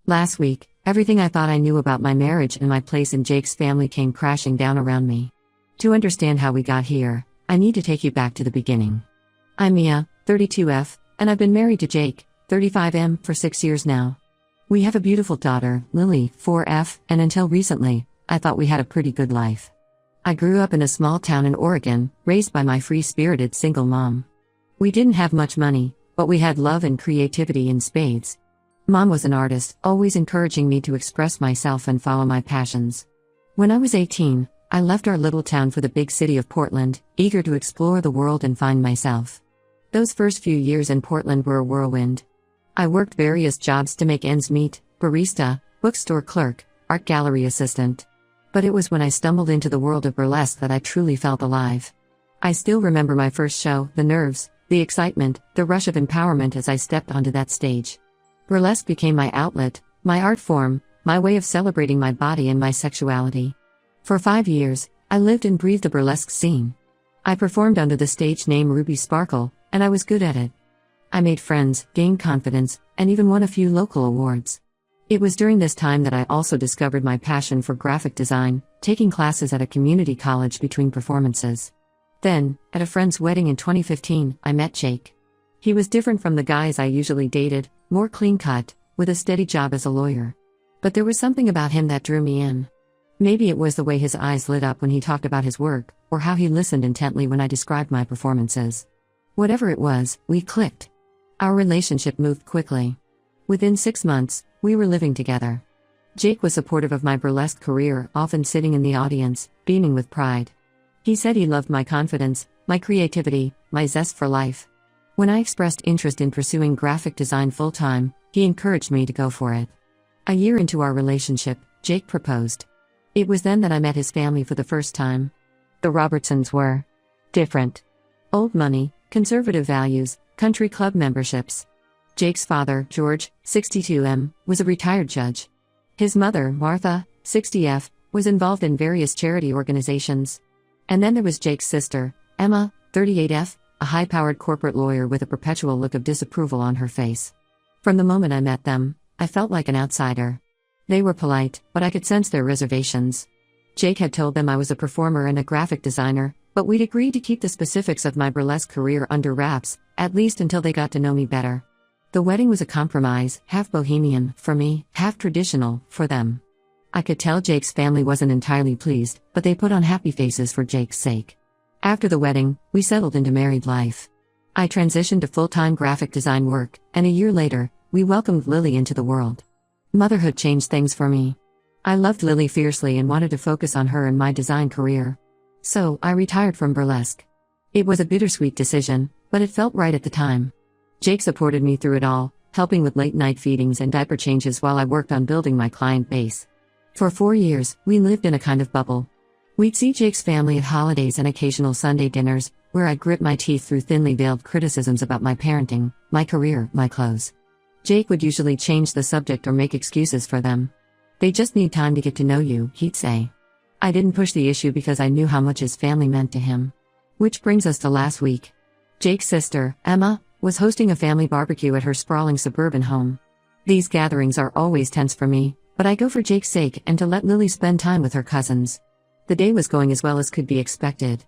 Last week, everything I thought I knew about my marriage and my place in Jake's family came crashing down around me. To understand how we got here, I need to take you back to the beginning. I'm Mia, 32F, and I've been married to Jake, 35M, for 6 years now. We have a beautiful daughter, Lily, 4F, and until recently, I thought we had a pretty good life. I grew up in a small town in Oregon, raised by my free-spirited single mom. We didn't have much money, but we had love and creativity in spades. Mom was an artist, always encouraging me to express myself and follow my passions. When I was 18, I left our little town for the big city of Portland, eager to explore the world and find myself. Those first few years in Portland were a whirlwind. I worked various jobs to make ends meet: barista, bookstore clerk, art gallery assistant. But it was when I stumbled into the world of burlesque that I truly felt alive. I still remember my first show, the nerves, the excitement, the rush of empowerment as I stepped onto that stage. Burlesque became my outlet, my art form, my way of celebrating my body and my sexuality. For 5 years, I lived and breathed the burlesque scene. I performed under the stage name Ruby Sparkle, and I was good at it. I made friends, gained confidence, and even won a few local awards. It was during this time that I also discovered my passion for graphic design, taking classes at a community college between performances. Then, at a friend's wedding in 2015, I met Jake. He was different from the guys I usually dated, more clean-cut, with a steady job as a lawyer. But there was something about him that drew me in. Maybe it was the way his eyes lit up when he talked about his work, or how he listened intently when I described my performances. Whatever it was, we clicked. Our relationship moved quickly. Within 6 months, we were living together. Jake was supportive of my burlesque career, often sitting in the audience, beaming with pride. He said he loved my confidence, my creativity, my zest for life. When I expressed interest in pursuing graphic design full-time, he encouraged me to go for it. A year into our relationship, Jake proposed. It was then that I met his family for the first time. The Robertsons were different. Old money, conservative values, country club memberships. Jake's father, George, 62M, was a retired judge. His mother, Martha, 60F, was involved in various charity organizations. And then there was Jake's sister, Emma, 38F, a high-powered corporate lawyer with a perpetual look of disapproval on her face. From the moment I met them, I felt like an outsider. They were polite, but I could sense their reservations. Jake had told them I was a performer and a graphic designer, but we'd agreed to keep the specifics of my burlesque career under wraps, at least until they got to know me better. The wedding was a compromise, half bohemian, for me, half traditional, for them. I could tell Jake's family wasn't entirely pleased, but they put on happy faces for Jake's sake. After the wedding, we settled into married life. I transitioned to full-time graphic design work, and a year later, we welcomed Lily into the world. Motherhood changed things for me. I loved Lily fiercely and wanted to focus on her and my design career. So, I retired from burlesque. It was a bittersweet decision, but it felt right at the time. Jake supported me through it all, helping with late-night feedings and diaper changes while I worked on building my client base. For 4 years, we lived in a kind of bubble. We'd see Jake's family at holidays and occasional Sunday dinners, where I'd grit my teeth through thinly veiled criticisms about my parenting, my career, my clothes. Jake would usually change the subject or make excuses for them. "They just need time to get to know you," he'd say. I didn't push the issue because I knew how much his family meant to him. Which brings us to last week. Jake's sister, Emma, was hosting a family barbecue at her sprawling suburban home. These gatherings are always tense for me, but I go for Jake's sake and to let Lily spend time with her cousins. The day was going as well as could be expected.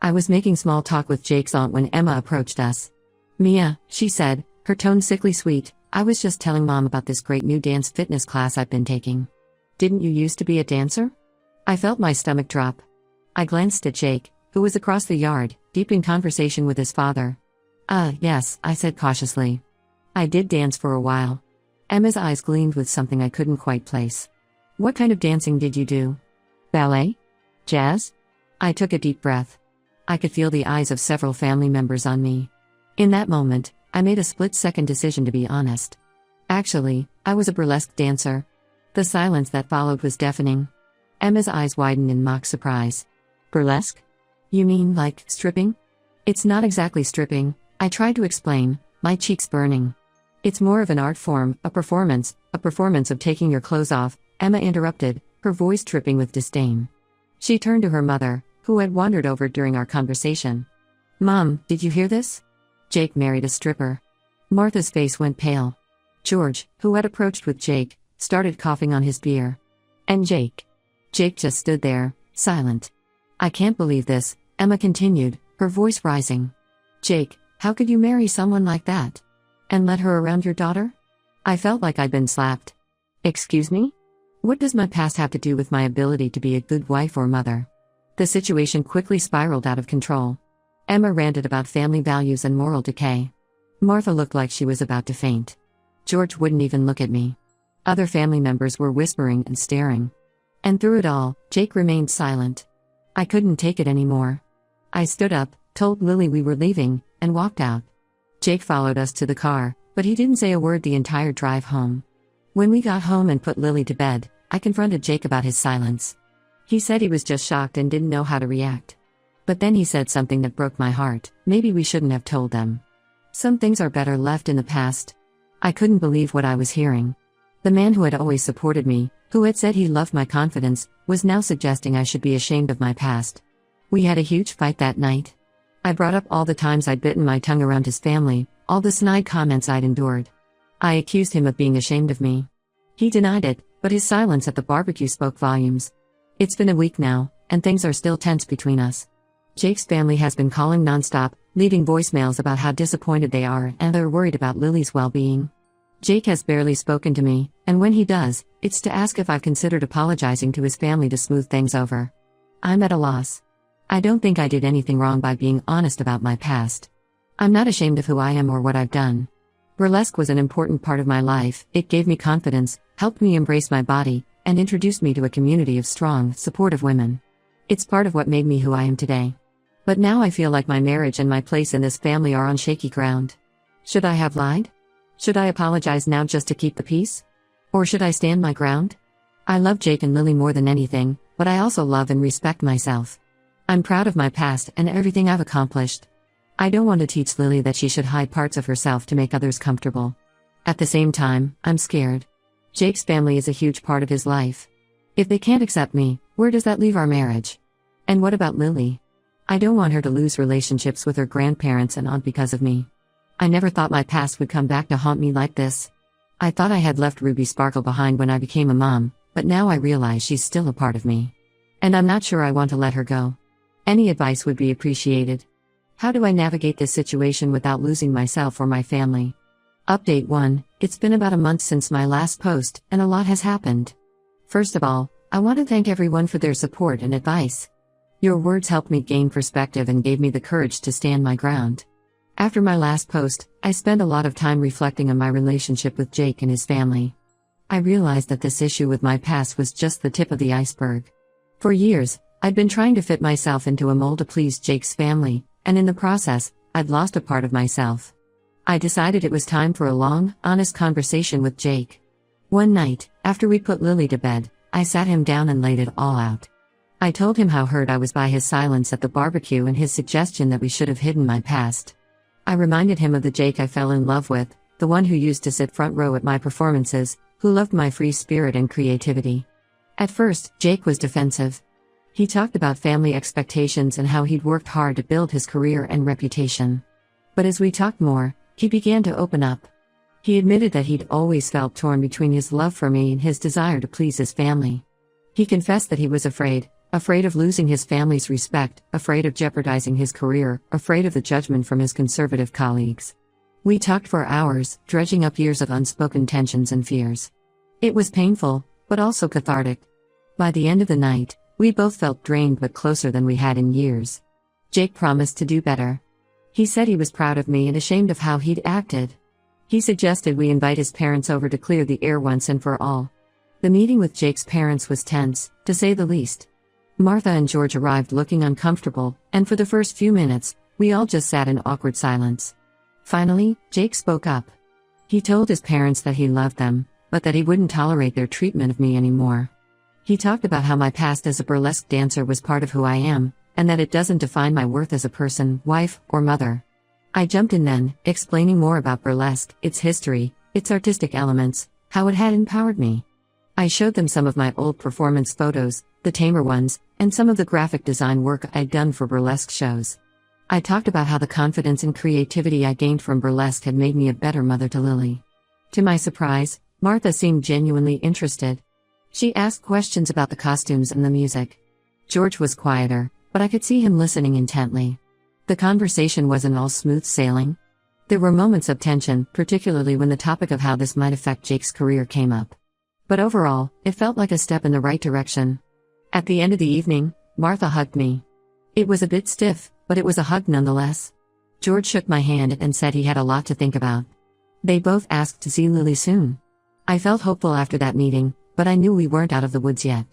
I was making small talk with Jake's aunt when Emma approached us. "Mia," she said, her tone sickly sweet, "I was just telling Mom about this great new dance fitness class I've been taking. Didn't you used to be a dancer?" I felt my stomach drop. I glanced at Jake, who was across the yard, deep in conversation with his father. Yes," I said cautiously. "I did dance for a while." Emma's eyes gleamed with something I couldn't quite place. "What kind of dancing did you do? Ballet? Jazz?" I took a deep breath. I could feel the eyes of several family members on me. In that moment, I made a split-second decision to be honest. Actually, I was a burlesque dancer. The silence that followed was deafening. Emma's eyes widened in mock surprise. "Burlesque? You mean like stripping?" "It's not exactly stripping," I tried to explain, my cheeks burning. "It's more of an art form, a performance of taking your clothes off," Emma interrupted, her voice tripping with disdain. She turned to her mother, who had wandered over during our conversation. "Mom, did you hear this? Jake married a stripper." Martha's face went pale. George, who had approached with Jake, started coughing on his beer. And Jake? Jake just stood there, silent. I can't believe this, Emma continued, her voice rising. Jake, how could you marry someone like that? And let her around your daughter? I felt like I'd been slapped. Excuse me? What does my past have to do with my ability to be a good wife or mother? The situation quickly spiraled out of control. Emma ranted about family values and moral decay. Martha looked like she was about to faint. George wouldn't even look at me. Other family members were whispering and staring. And through it all, Jake remained silent. I couldn't take it anymore. I stood up, told Lily we were leaving, and walked out. Jake followed us to the car, but he didn't say a word the entire drive home. When we got home and put Lily to bed, I confronted Jake about his silence. He said he was just shocked and didn't know how to react. But then he said something that broke my heart: maybe we shouldn't have told them. Some things are better left in the past. I couldn't believe what I was hearing. The man who had always supported me, who had said he loved my confidence, was now suggesting I should be ashamed of my past. We had a huge fight that night. I brought up all the times I'd bitten my tongue around his family, all the snide comments I'd endured. I accused him of being ashamed of me. He denied it, but his silence at the barbecue spoke volumes. It's been a week now, and things are still tense between us. Jake's family has been calling nonstop, leaving voicemails about how disappointed they are and they're worried about Lily's well-being. Jake has barely spoken to me, and when he does, it's to ask if I've considered apologizing to his family to smooth things over. I'm at a loss. I don't think I did anything wrong by being honest about my past. I'm not ashamed of who I am or what I've done. Burlesque was an important part of my life. It gave me confidence, helped me embrace my body, and introduced me to a community of strong, supportive women. It's part of what made me who I am today. But now I feel like my marriage and my place in this family are on shaky ground. Should I have lied? Should I apologize now just to keep the peace? Or should I stand my ground? I love Jake and Lily more than anything, but I also love and respect myself. I'm proud of my past and everything I've accomplished. I don't want to teach Lily that she should hide parts of herself to make others comfortable. At the same time, I'm scared. Jake's family is a huge part of his life. If they can't accept me, where does that leave our marriage? And what about Lily? I don't want her to lose relationships with her grandparents and aunt because of me. I never thought my past would come back to haunt me like this. I thought I had left Ruby Sparkle behind when I became a mom, but now I realize she's still a part of me. And I'm not sure I want to let her go. Any advice would be appreciated. How do I navigate this situation without losing myself or my family? Update 1. It's been about a month since my last post, and a lot has happened. First of all, I want to thank everyone for their support and advice. Your words helped me gain perspective and gave me the courage to stand my ground. After my last post, I spent a lot of time reflecting on my relationship with Jake and his family. I realized that this issue with my past was just the tip of the iceberg. For years, I'd been trying to fit myself into a mold to please Jake's family, and in the process, I'd lost a part of myself. I decided it was time for a long, honest conversation with Jake. One night, after we put Lily to bed, I sat him down and laid it all out. I told him how hurt I was by his silence at the barbecue and his suggestion that we should have hidden my past. I reminded him of the Jake I fell in love with, the one who used to sit front row at my performances, who loved my free spirit and creativity. At first, Jake was defensive. He talked about family expectations and how he'd worked hard to build his career and reputation. But as we talked more, he began to open up. He admitted that he'd always felt torn between his love for me and his desire to please his family. He confessed that he was afraid of losing his family's respect, afraid of jeopardizing his career, afraid of the judgment from his conservative colleagues. We talked for hours, dredging up years of unspoken tensions and fears. It was painful, but also cathartic. By the end of the night, we both felt drained but closer than we had in years. Jake promised to do better. He said he was proud of me and ashamed of how he'd acted. He suggested we invite his parents over to clear the air once and for all. The meeting with Jake's parents was tense, to say the least. Martha and George arrived looking uncomfortable, and for the first few minutes, we all just sat in awkward silence. Finally, Jake spoke up. He told his parents that he loved them, but that he wouldn't tolerate their treatment of me anymore. He talked about how my past as a burlesque dancer was part of who I am, and that it doesn't define my worth as a person, wife, or mother. I jumped in then, explaining more about burlesque, its history, its artistic elements, how it had empowered me. I showed them some of my old performance photos, the tamer ones, and some of the graphic design work I'd done for burlesque shows. I talked about how the confidence and creativity I gained from burlesque had made me a better mother to Lily. To my surprise, Martha seemed genuinely interested. She asked questions about the costumes and the music. George was quieter, but I could see him listening intently. The conversation wasn't all smooth sailing. There were moments of tension, particularly when the topic of how this might affect Jake's career came up. But overall, it felt like a step in the right direction. At the end of the evening, Martha hugged me. It was a bit stiff, but it was a hug nonetheless. George shook my hand and said he had a lot to think about. They both asked to see Lily soon. I felt hopeful after that meeting, but I knew we weren't out of the woods yet.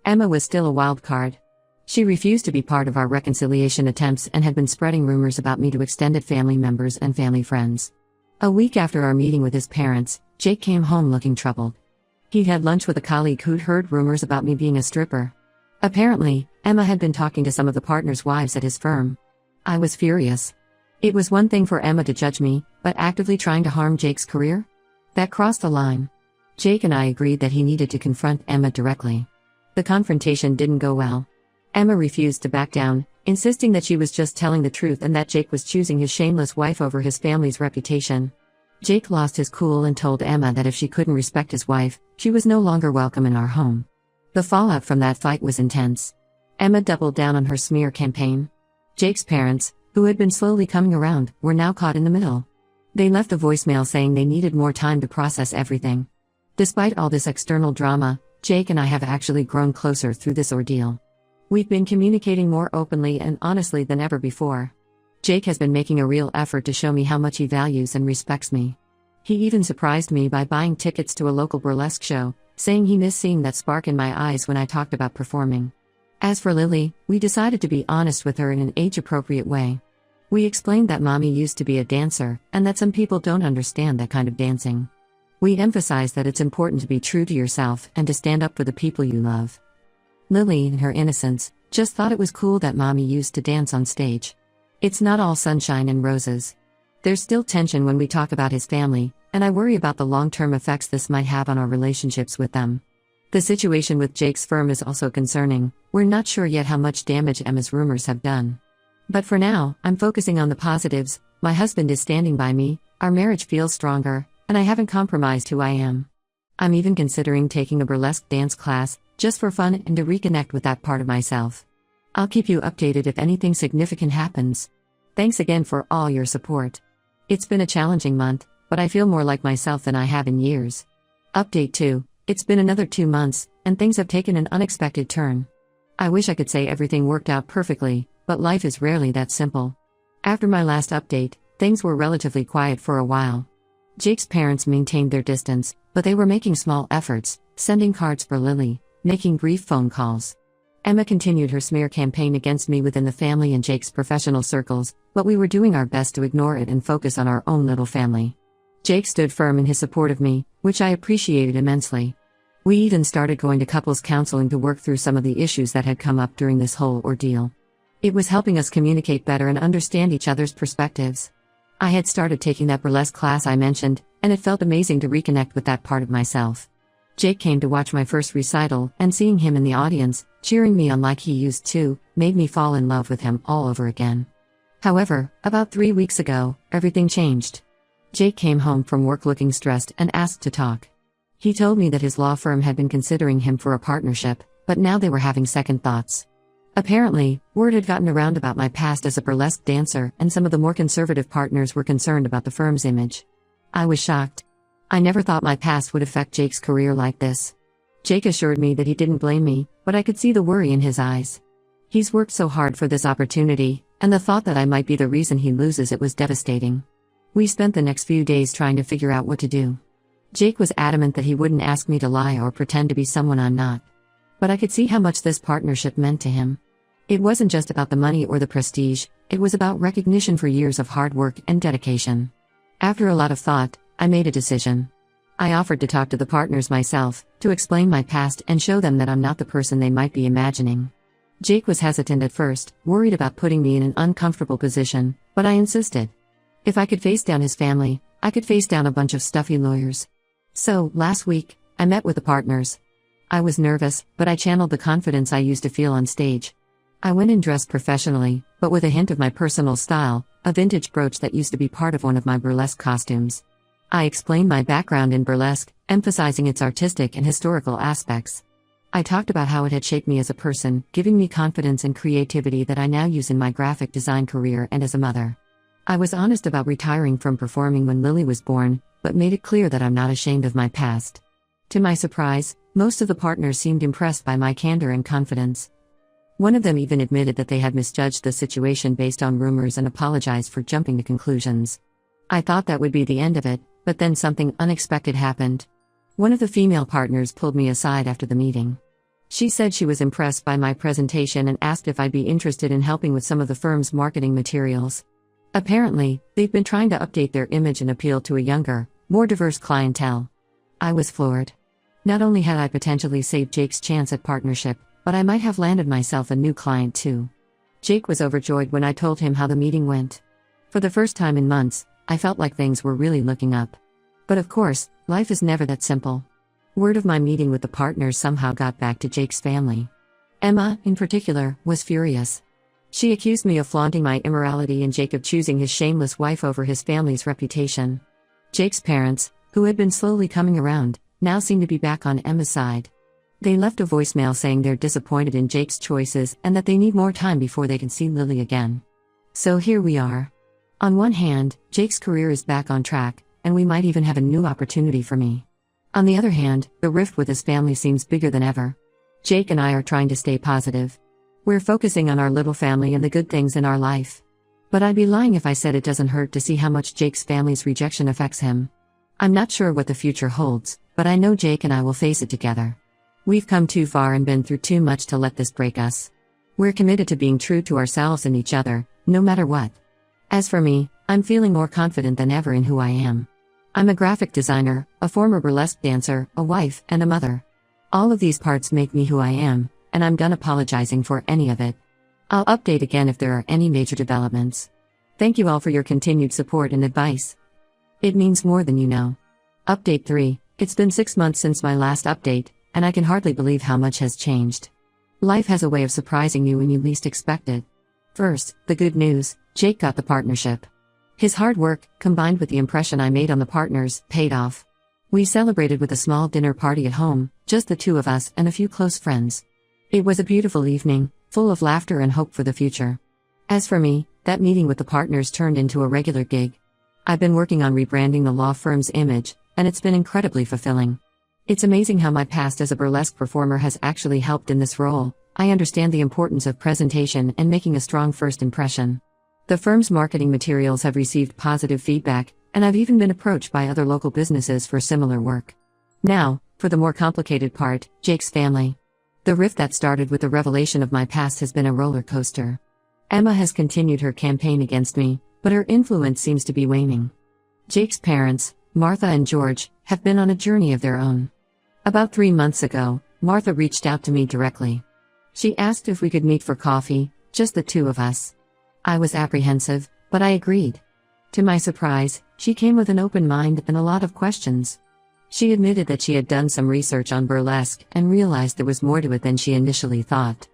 Emma was still a wild card. She refused to be part of our reconciliation attempts and had been spreading rumors about me to extended family members and family friends. A week after our meeting with his parents, Jake came home looking troubled. He'd had lunch with a colleague who'd heard rumors about me being a stripper. Apparently, Emma had been talking to some of the partners' wives at his firm. I was furious. It was one thing for Emma to judge me, but actively trying to harm Jake's career? That crossed the line. Jake and I agreed that he needed to confront Emma directly. The confrontation didn't go well. Emma refused to back down, insisting that she was just telling the truth and that Jake was choosing his shameless wife over his family's reputation. Jake lost his cool and told Emma that if she couldn't respect his wife, she was no longer welcome in our home. The fallout from that fight was intense. Emma doubled down on her smear campaign. Jake's parents, who had been slowly coming around, were now caught in the middle. They left a voicemail saying they needed more time to process everything. Despite all this external drama, Jake and I have actually grown closer through this ordeal. We've been communicating more openly and honestly than ever before. Jake has been making a real effort to show me how much he values and respects me. He even surprised me by buying tickets to a local burlesque show, saying he missed seeing that spark in my eyes when I talked about performing. As for Lily, we decided to be honest with her in an age-appropriate way. We explained that Mommy used to be a dancer, and that some people don't understand that kind of dancing. We emphasized that it's important to be true to yourself and to stand up for the people you love. Lily, in her innocence, just thought it was cool that Mommy used to dance on stage. It's not all sunshine and roses. There's still tension when we talk about his family, and I worry about the long-term effects this might have on our relationships with them. The situation with Jake's firm is also concerning. We're not sure yet how much damage Emma's rumors have done. But for now, I'm focusing on the positives. My husband is standing by me, our marriage feels stronger, and I haven't compromised who I am. I'm even considering taking a burlesque dance class, just for fun and to reconnect with that part of myself. I'll keep you updated if anything significant happens. Thanks again for all your support. It's been a challenging month, but I feel more like myself than I have in years. Update 2. It's been another 2 months, and things have taken an unexpected turn. I wish I could say everything worked out perfectly, but life is rarely that simple. After my last update, things were relatively quiet for a while. Jake's parents maintained their distance, but they were making small efforts, sending cards for Lily, making brief phone calls. Emma continued her smear campaign against me within the family and Jake's professional circles, but we were doing our best to ignore it and focus on our own little family. Jake stood firm in his support of me, which I appreciated immensely. We even started going to couples counseling to work through some of the issues that had come up during this whole ordeal. It was helping us communicate better and understand each other's perspectives. I had started taking that burlesque class I mentioned, and it felt amazing to reconnect with that part of myself. Jake came to watch my first recital, and seeing him in the audience, cheering me on like he used to, made me fall in love with him all over again. However, about 3 weeks ago, everything changed. Jake came home from work looking stressed and asked to talk. He told me that his law firm had been considering him for a partnership, but now they were having second thoughts. Apparently, word had gotten around about my past as a burlesque dancer, and some of the more conservative partners were concerned about the firm's image. I was shocked. I never thought my past would affect Jake's career like this. Jake assured me that he didn't blame me, but I could see the worry in his eyes. He's worked so hard for this opportunity, and the thought that I might be the reason he loses it was devastating. We spent the next few days trying to figure out what to do. Jake was adamant that he wouldn't ask me to lie or pretend to be someone I'm not. But I could see how much this partnership meant to him. It wasn't just about the money or the prestige, it was about recognition for years of hard work and dedication. After a lot of thought, I made a decision. I offered to talk to the partners myself, to explain my past and show them that I'm not the person they might be imagining. Jake was hesitant at first, worried about putting me in an uncomfortable position, but I insisted. If I could face down his family, I could face down a bunch of stuffy lawyers. So, last week, I met with the partners. I was nervous, but I channeled the confidence I used to feel on stage. I went in dressed professionally, but with a hint of my personal style, a vintage brooch that used to be part of one of my burlesque costumes. I explained my background in burlesque, emphasizing its artistic and historical aspects. I talked about how it had shaped me as a person, giving me confidence and creativity that I now use in my graphic design career and as a mother. I was honest about retiring from performing when Lily was born, but made it clear that I'm not ashamed of my past. To my surprise, most of the partners seemed impressed by my candor and confidence. One of them even admitted that they had misjudged the situation based on rumors and apologized for jumping to conclusions. I thought that would be the end of it, but then something unexpected happened. One of the female partners pulled me aside after the meeting. She said she was impressed by my presentation and asked if I'd be interested in helping with some of the firm's marketing materials. Apparently, they've been trying to update their image and appeal to a younger, more diverse clientele. I was floored. Not only had I potentially saved Jake's chance at partnership, but I might have landed myself a new client too. Jake was overjoyed when I told him how the meeting went. For the first time in months, I felt like things were really looking up. But of course, life is never that simple. Word of my meeting with the partners somehow got back to Jake's family. Emma, in particular, was furious. She accused me of flaunting my immorality and Jacob choosing his shameless wife over his family's reputation. Jake's parents, who had been slowly coming around, now seemed to be back on Emma's side. They left a voicemail saying they're disappointed in Jake's choices and that they need more time before they can see Lily again. So here we are. On one hand, Jake's career is back on track, and we might even have a new opportunity for me. On the other hand, the rift with his family seems bigger than ever. Jake and I are trying to stay positive. We're focusing on our little family and the good things in our life. But I'd be lying if I said it doesn't hurt to see how much Jake's family's rejection affects him. I'm not sure what the future holds, but I know Jake and I will face it together. We've come too far and been through too much to let this break us. We're committed to being true to ourselves and each other, no matter what. As for me, I'm feeling more confident than ever in who I am. I'm a graphic designer, a former burlesque dancer, a wife, and a mother. All of these parts make me who I am, and I'm done apologizing for any of it. I'll update again if there are any major developments. Thank you all for your continued support and advice. It means more than you know. Update 3. It's been 6 months since my last update, and I can hardly believe how much has changed. Life has a way of surprising you when you least expect it. First, the good news: Jake got the partnership. His hard work, combined with the impression I made on the partners, paid off. We celebrated with a small dinner party at home, just the two of us and a few close friends. It was a beautiful evening, full of laughter and hope for the future. As for me, that meeting with the partners turned into a regular gig. I've been working on rebranding the law firm's image, and it's been incredibly fulfilling. It's amazing how my past as a burlesque performer has actually helped in this role. I understand the importance of presentation and making a strong first impression. The firm's marketing materials have received positive feedback, and I've even been approached by other local businesses for similar work. Now, for the more complicated part, Jake's family. The rift that started with the revelation of my past has been a roller coaster. Emma has continued her campaign against me, but her influence seems to be waning. Jake's parents, Martha and George, have been on a journey of their own. About 3 months ago, Martha reached out to me directly. She asked if we could meet for coffee, just the two of us. I was apprehensive, but I agreed. To my surprise, she came with an open mind and a lot of questions. She admitted that she had done some research on burlesque and realized there was more to it than she initially thought.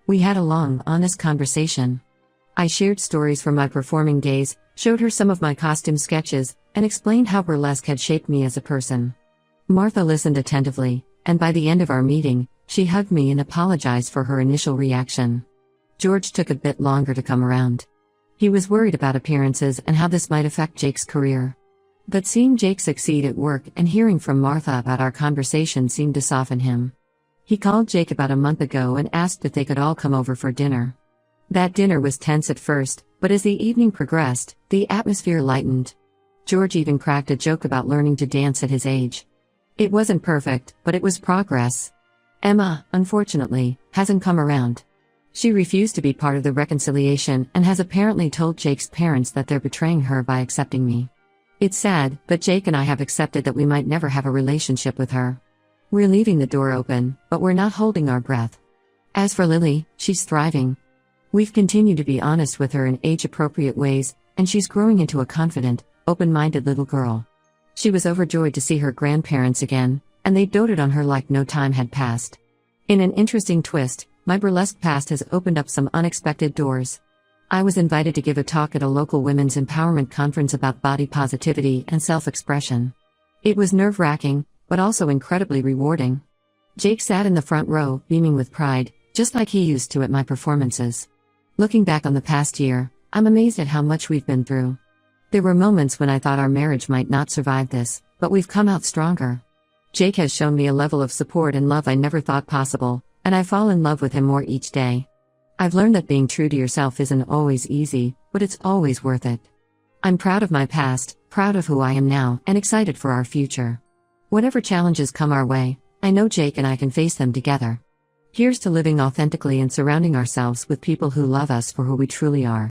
We had a long, honest conversation. I shared stories from my performing days, showed her some of my costume sketches, and explained how burlesque had shaped me as a person. Martha listened attentively, and by the end of our meeting, she hugged me and apologized for her initial reaction. George took a bit longer to come around. He was worried about appearances and how this might affect Jake's career. But seeing Jake succeed at work and hearing from Martha about our conversation seemed to soften him. He called Jake about a month ago and asked if they could all come over for dinner. That dinner was tense at first, but as the evening progressed, the atmosphere lightened. George even cracked a joke about learning to dance at his age. It wasn't perfect, but it was progress. Emma, unfortunately, hasn't come around. She refused to be part of the reconciliation and has apparently told Jake's parents that they're betraying her by accepting me. It's sad, but Jake and I have accepted that we might never have a relationship with her. We're leaving the door open, but we're not holding our breath. As for Lily, she's thriving. We've continued to be honest with her in age-appropriate ways, and she's growing into a confident, open-minded little girl. She was overjoyed to see her grandparents again, and they doted on her like no time had passed. In an interesting twist, my burlesque past has opened up some unexpected doors. I was invited to give a talk at a local women's empowerment conference about body positivity and self-expression. It was nerve-wracking, but also incredibly rewarding. Jake sat in the front row, beaming with pride, just like he used to at my performances. Looking back on the past year, I'm amazed at how much we've been through. There were moments when I thought our marriage might not survive this, but we've come out stronger. Jake has shown me a level of support and love I never thought possible, and I fall in love with him more each day. I've learned that being true to yourself isn't always easy, but it's always worth it. I'm proud of my past, proud of who I am now, and excited for our future. Whatever challenges come our way, I know Jake and I can face them together. Here's to living authentically and surrounding ourselves with people who love us for who we truly are.